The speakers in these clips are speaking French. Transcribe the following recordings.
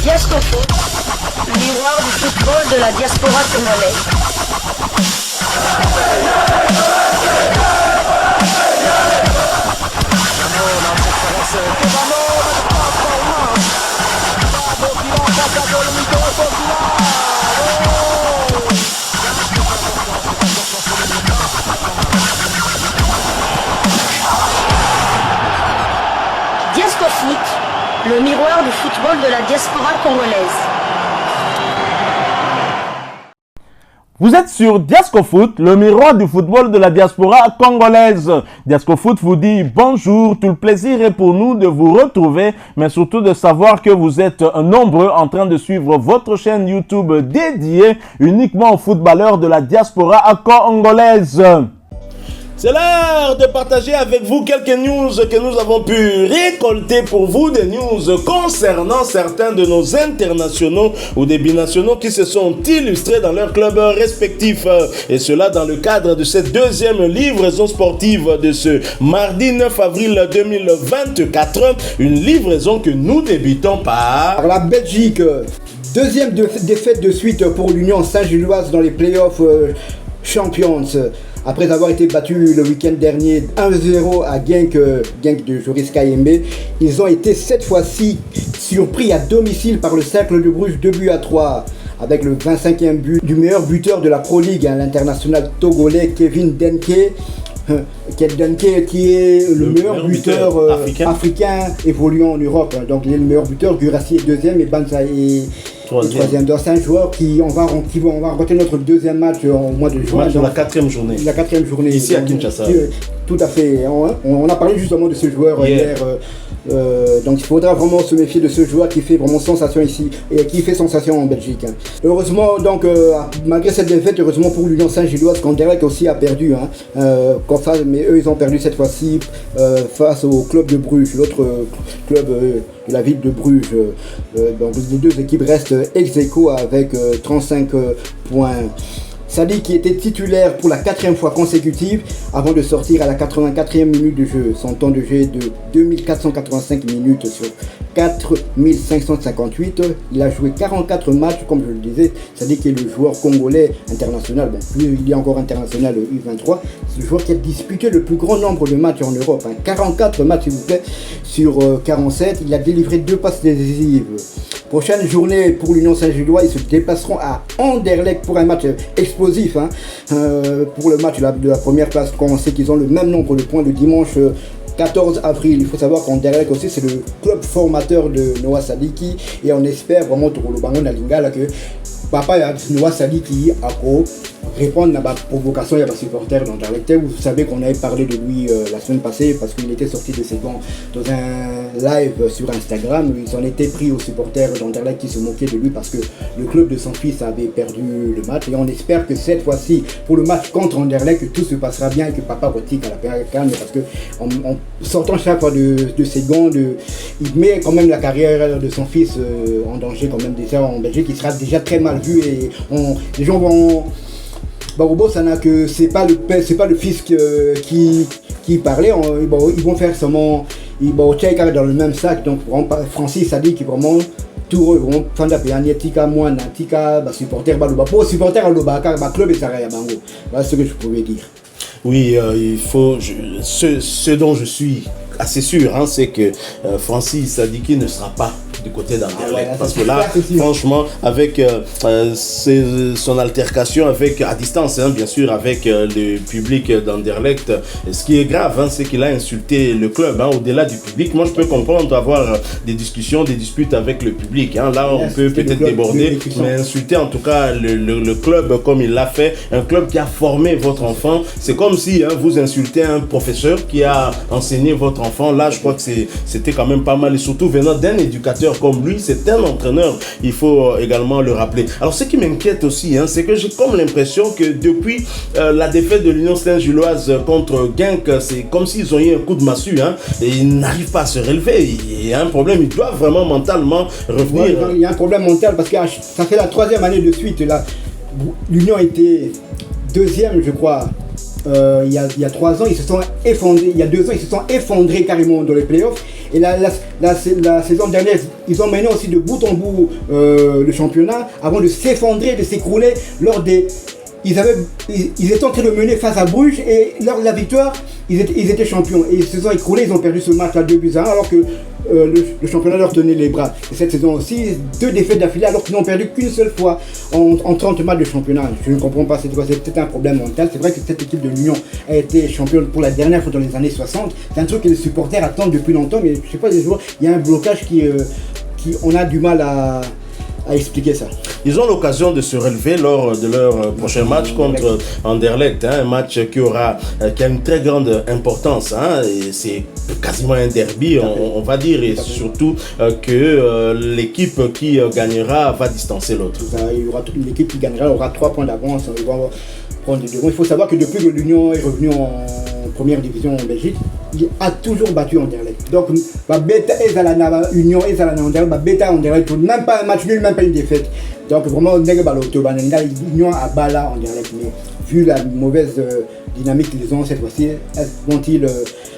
Diasco Foot, le miroir du football de la diaspora congolaise. Diasco Foot, le miroir du football de la diaspora congolaise. Vous êtes sur Diasco Foot, le miroir du football de la diaspora congolaise. Diasco Foot vous dit bonjour, tout le plaisir est pour nous de vous retrouver, mais surtout de savoir que vous êtes nombreux en train de suivre votre chaîne YouTube dédiée uniquement aux footballeurs de la diaspora congolaise. C'est l'heure de partager avec vous quelques news que nous avons pu récolter pour vous, des news concernant certains de nos internationaux ou des binationaux qui se sont illustrés dans leurs clubs respectifs. Et cela dans le cadre de cette deuxième livraison sportive de ce mardi 9 avril 2024. Une livraison que nous débutons par la Belgique. Deuxième défaite de suite pour l'Union Saint-Gilloise dans les playoffs Champions. Après avoir été battus le week-end dernier 1-0 à Genk de Joris Kayembe, ils ont été cette fois-ci surpris à domicile par le Cercle de Bruges 2-3 avec le 25e but du meilleur buteur de la Pro League, l'international togolais Kevin Denke. Denke qui est le meilleur buteur africain évoluant en Europe. Donc il est le meilleur buteur, Gurassi est deuxième et Banza est troisième. Donc c'est un joueur on va remporter notre deuxième match au mois de juin. Dans la quatrième journée. Ici à Kinshasa. Tout à fait. On a parlé justement de ce joueur hier. Donc il faudra vraiment se méfier de ce joueur qui fait vraiment sensation ici et qui fait sensation en Belgique. Heureusement, donc malgré cette défaite, heureusement pour l'Union Saint-Gilloise, Anderlecht aussi a perdu. Mais eux ils ont perdu cette fois-ci face au club de Bruges, l'autre club de la ville de Bruges. Donc les deux équipes restent ex-aequo avec 35 points. Sadi qui était titulaire pour la 4e fois consécutive avant de sortir à la 84e minute de jeu. Son temps de jeu est de 2485 minutes sur 4558. Il a joué 44 matchs, comme je le disais. Sadi qui est le joueur congolais international. Bon, plus il est encore international U23. C'est le joueur qui a disputé le plus grand nombre de matchs en Europe. 44 matchs s'il vous plaît sur 47. Il a délivré 2 passes décisives. Prochaine journée pour l'Union Saint-Gilloise, ils se déplaceront à Anderlecht pour un match explosif. Pour le match de la première place, quand on sait qu'ils ont le même nombre de points le dimanche 14 avril. Il faut savoir qu'Anderlecht aussi c'est le club formateur de Noah Sadiki et on espère vraiment pour le Bango Nalingala que Papa Noah Sadiki a répondre à la provocation et à la supporter d'Anderlecht. Vous savez qu'on avait parlé de lui la semaine passée parce qu'il était sorti de ses bancs dans un live sur Instagram. Ils en étaient pris aux supporters d'Anderlecht qui se moquaient de lui parce que le club de son fils avait perdu le match. Et on espère que cette fois-ci, pour le match contre Anderlecht, que tout se passera bien et que Papa retique à la calme parce que en sortant chaque fois de ses gants, il met quand même la carrière de son fils en danger quand même déjà en Belgique. Il sera déjà très mal vu et les gens vont... Barobo, ça n'a que c'est pas le fils qui parlait. Ils vont faire seulement ils vont checker dans le même sac. Donc Francis a dit qu'il vraiment tout vraiment fan de tika moi tika supporter baluba pour supporter à l'obaka club et Saraya Bango. Voilà ce que je pouvais dire. Oui, il faut ce dont je suis assez sûr, c'est que Francis Sadiki ne sera pas du côté d'Anderlecht parce que là, franchement, avec son altercation à distance, bien sûr, avec le public d'Anderlecht, ce qui est grave, c'est qu'il a insulté le club. Au-delà du public, moi je peux comprendre avoir des discussions, des disputes avec le public. Là, on peut peut-être déborder, mais insulter en tout cas le club comme il l'a fait, un club qui a formé votre enfant, c'est comme si vous insultez un professeur qui a enseigné votre enfant. Là, je crois que c'était quand même pas mal, et surtout venant d'un éducateur comme lui, c'est un entraîneur, il faut également le rappeler. Alors ce qui m'inquiète aussi, c'est que j'ai comme l'impression que depuis la défaite de l'Union Saint-Gilloise contre Genk, c'est comme s'ils ont eu un coup de massue, et ils n'arrivent pas à se relever. Il y a un problème, ils doivent vraiment mentalement revenir. Il y a un problème mental parce que ça fait la 3e année de suite, l'Union était 2e, je crois, il y a 3 ans, ils se sont effondrés. Il y a 2 ans, ils se sont effondrés carrément dans les playoffs. Et la saison dernière, ils ont mené aussi de bout en bout le championnat avant de s'effondrer, de s'écrouler lors des. Ils étaient en train de mener face à Bruges et lors de la victoire, ils étaient champions. Et ils se sont écroulés, ils ont perdu ce match à 2-1 alors que le championnat leur tenait les bras. Et cette saison aussi, 2 défaites d'affilée alors qu'ils n'ont perdu qu'une seule fois en 30 matchs de championnat. Je ne comprends pas, c'est peut-être un problème mental. C'est vrai que cette équipe de l'Union a été championne pour la dernière fois dans les années 60. C'est un truc que les supporters attendent depuis longtemps, mais je ne sais pas, des jours, il y a un blocage on a du mal à expliquer ça. Ils ont l'occasion de se relever lors de leur prochain match contre Anderlecht, un match qui a une très grande importance, et c'est quasiment un derby, on va dire, et surtout que l'équipe qui gagnera va distancer l'autre. L'équipe qui gagnera aura 3 points d'avance. Il faut savoir que depuis que l'Union est revenue en première division en Belgique, il a toujours battu Anderlecht. Donc, Beta Union et Anderlecht, Beta Anderlecht, même pas un match nul, même pas une défaite. Donc, vraiment, l'Union a bala Anderlecht. Mais vu la mauvaise dynamique qu'ils ont cette fois-ci, vont-ils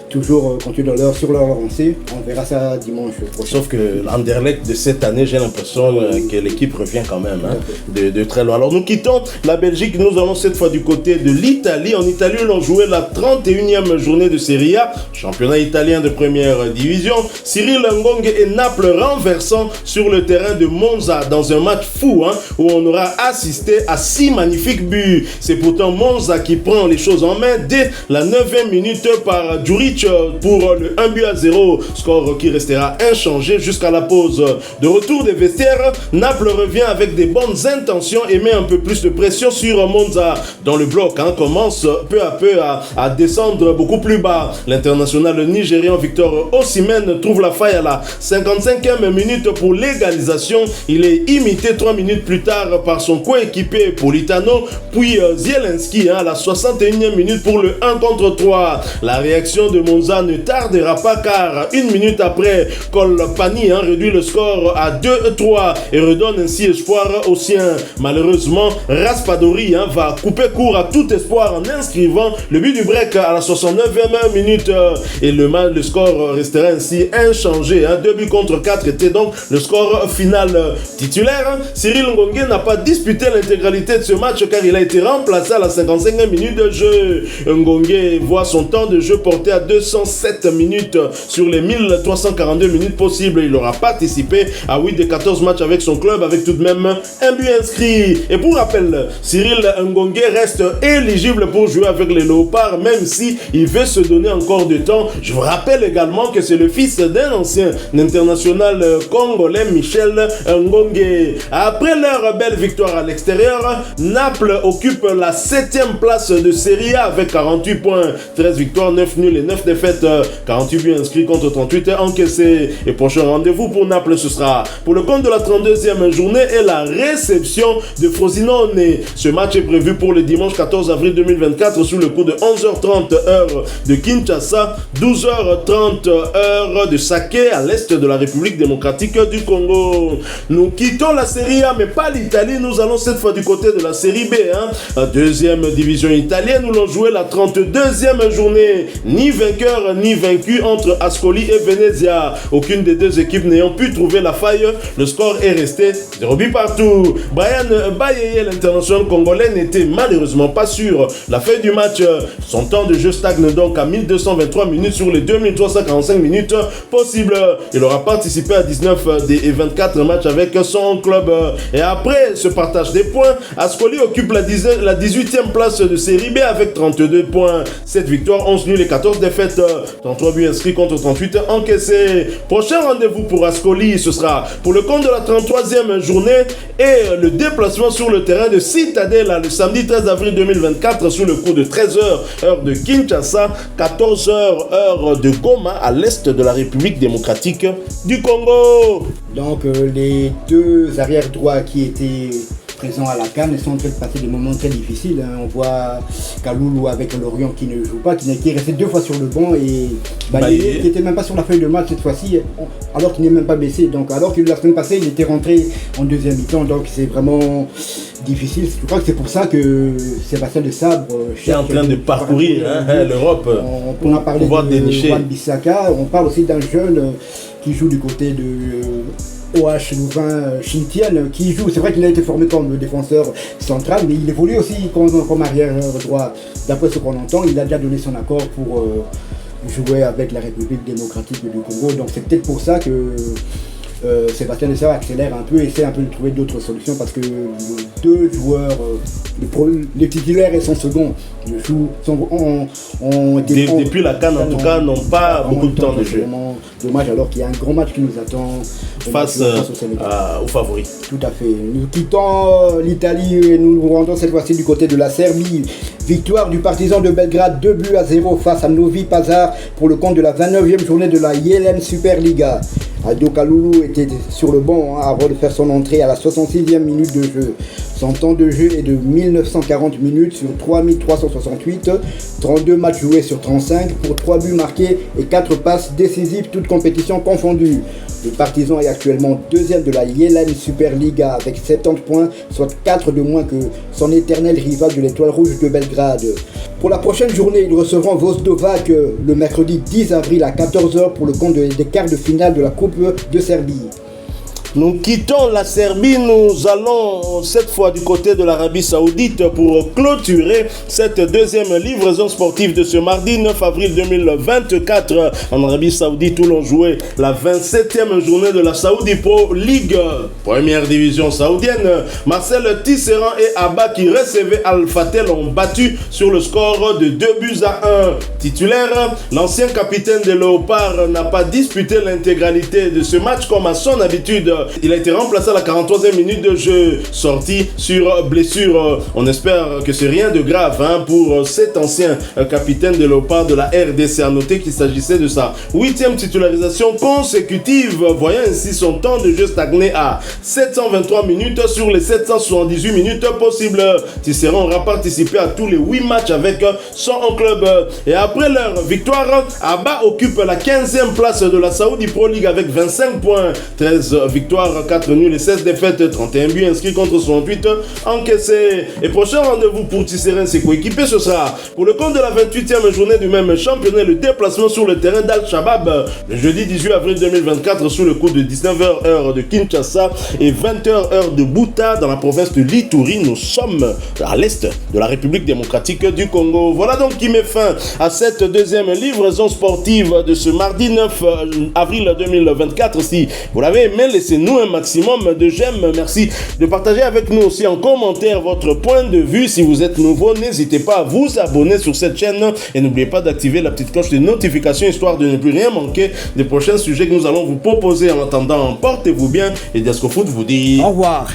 toujours continuer sur leur lancée? On verra ça dimanche prochain. Sauf que l'Anderlecht de cette année, j'ai l'impression que l'équipe revient quand même de très loin. Alors nous quittons la Belgique, nous allons cette fois du côté de l'Italie. En Italie, on jouait la 31e journée de Serie A, championnat italien de première division. Cyril Ngong et Naples renversant sur le terrain de Monza dans un match fou où on aura assisté à 6 magnifiques buts. C'est pourtant Monza qui prend les choses en main dès la 9e minute par Djuric pour le 1-0, score qui restera inchangé jusqu'à la pause. De retour des vestiaires, Naples revient avec des bonnes intentions et met un peu plus de pression sur Monza. Dans le bloc, commence peu à peu à descendre beaucoup plus bas. L'international nigérian Victor Osimhen trouve la faille à la 55e minute pour l'égalisation. Il est imité 3 minutes plus tard par son coéquipier Politano, puis Zielinski à la 61e minute pour le 1 contre 3. La réaction de Monza ne tardera pas car 1 minute après, Colpani réduit le score à 2-3 et redonne ainsi espoir aux siens. Malheureusement, Raspadori va couper court à tout espoir en inscrivant le but du break à la 69e minute et le score restera ainsi inchangé. 2 buts contre 4 était donc le score final. Titulaire, Cyril Ngong n'a pas disputé l'intégralité de ce match car il a été remplacé à la 55e minute de jeu. Ngong voit son temps de jeu porté à 207 minutes sur les 1342 minutes possibles. Il aura participé à 8 des 14 matchs avec son club avec tout de même un but inscrit. Et pour rappel, Cyril Ngong reste éligible pour jouer avec les Léopards même si il veut se donner encore du temps. Je vous rappelle également que c'est le fils d'un ancien international congolais, Michel Ngong. Après leur belle victoire à l'extérieur, Naples occupe la 7e place de Serie A avec 48 points, 13 victoires, 9 nuls et 9 défaites, 48 buts inscrits contre 38 encaissés. Et prochain rendez-vous pour Naples, ce sera pour le compte de la 32e journée et la réception de Frosinone. Ce match est prévu pour le dimanche 14 avril 2024 sous le coup de 11h30 heure de Kinshasa, 12h30 heure de Saké à l'est de la République démocratique du Congo. Nous quittons la Serie A mais pas l'Italie, nous allons cette fois du côté de la Série B. La 2e division italienne, nous l'on joué la 32e journée. Ni vainqueur ni vaincu entre Ascoli et Venezia. Aucune des deux équipes n'ayant pu trouver la faille, le score est resté 0 but partout. Brian Bayeye, l'international congolais, n'était malheureusement pas sûr. La fin du match, son temps de jeu stagne donc à 1223 minutes sur les 2345 minutes possibles. Il aura participé à 19 des 24 matchs avec son club. Et après ce partage des points, Ascoli occupe la 18e place de Série B avec 32 points. 7 victoires, 11 nuls et 14 défaites. 33 buts inscrits contre 38 encaissés. Prochain rendez-vous pour Ascoli, ce sera pour le compte de la 33e journée et le déplacement sur le terrain de Cittadella le samedi 13 avril 2024 sous le coup de 13h heure de Kinshasa, 14h heure de Goma à l'est de la République démocratique du Congo. Donc les deux arrières droits qui étaient présents à la CAN sont en train de passer des moments très difficiles. On voit Kaloulou avec Lorient qui ne joue pas, qui est resté 2 fois sur le banc, et Bailly qui n'était même pas sur la feuille de match cette fois-ci, alors qu'il n'est même pas blessé. Donc alors que la semaine passée il était rentré en deuxième mi-temps, donc c'est vraiment difficile. Je crois que c'est pour ça que Sébastien Desabre est en train de parcourir l'Europe. On a parlé de Juan Bissaka, on parle aussi d'un jeune qui joue du côté de OH Louvain Chintienne, qui joue, c'est vrai qu'il a été formé comme défenseur central, mais il évolue aussi comme arrière droit. D'après ce qu'on entend, il a déjà donné son accord pour jouer avec la République démocratique du Congo. Donc c'est peut-être pour ça que Sébastien Desabre accélère un peu, essaie un peu de trouver d'autres solutions, parce que 2 joueurs, le titulaire et son second, depuis la CAN en tout cas, n'ont pas beaucoup de temps de jeu. C'est dommage, alors qu'il y a un grand match qui nous attend face aux favoris. Tout à fait. Nous quittons l'Italie et nous nous rendons cette fois-ci du côté de la Serbie. Victoire du Partizan de Belgrade, 2-0 face à Novi Pazar pour le compte de la 29e journée de la Jelen Superliga. Ado Kaloulou était sur le banc avant de faire son entrée à la 66e minute de jeu. Son temps de jeu est de 1940 minutes sur 3368, 32 matchs joués sur 35 pour 3 buts marqués et 4 passes décisives, toutes compétitions confondues. Le Partizan est actuellement 2e de la Jelen Superliga avec 70 points, soit 4 de moins que son éternel rival de l'Étoile Rouge de Belgrade. Pour la prochaine journée, ils recevront Voždovac le mercredi 10 avril à 14h pour le compte des quarts de finale de la Coupe de Serbie. Nous quittons la Serbie, nous allons cette fois du côté de l'Arabie Saoudite pour clôturer cette deuxième livraison sportive de ce mardi 9 avril 2024 en Arabie Saoudite, où l'on jouait la 27e journée de la Saudi Pro League, première division saoudienne. Marcel Tisserand et Abba qui recevaient Al-Fatel ont battu sur le score de 2-1. Titulaire, l'ancien capitaine des Léopards n'a pas disputé l'intégralité de ce match comme à son habitude. Il a été remplacé à la 43e minute de jeu, sorti sur blessure. On espère que c'est rien de grave pour cet ancien capitaine de Léopard de la RDC. À noter qu'il s'agissait de sa 8e titularisation consécutive, voyant ainsi son temps de jeu stagner à 723 minutes sur les 778 minutes possibles. Tisserand aura participé à tous les 8 matchs avec son club. Et après leur victoire, Abba occupe la 15e place de la Saudi Pro League avec 25 points, 13 victoires, 4 nuls et 16 défaites, 31 buts inscrits contre 68 encaissés. Et prochain rendez-vous pour Tisserand et ses coéquipiers, ce sera pour le compte de la 28e journée du même championnat, le déplacement sur le terrain d'Al-Shabaab le jeudi 18 avril 2024 sous le coup de 19h heure de Kinshasa et 20h heure de Buta dans la province de l'Ituri. Nous sommes à l'est de la République démocratique du Congo. Voilà donc qui met fin à cette deuxième livraison sportive de ce mardi 9 avril 2024. Si vous l'avez aimé, laissez-nous un maximum de j'aime. Merci de partager avec nous aussi en commentaire votre point de vue. Si vous êtes nouveau, n'hésitez pas à vous abonner sur cette chaîne et n'oubliez pas d'activer la petite cloche de notification histoire de ne plus rien manquer des prochains sujets que nous allons vous proposer. En attendant, portez-vous bien et Diasco Foot vous dit au revoir.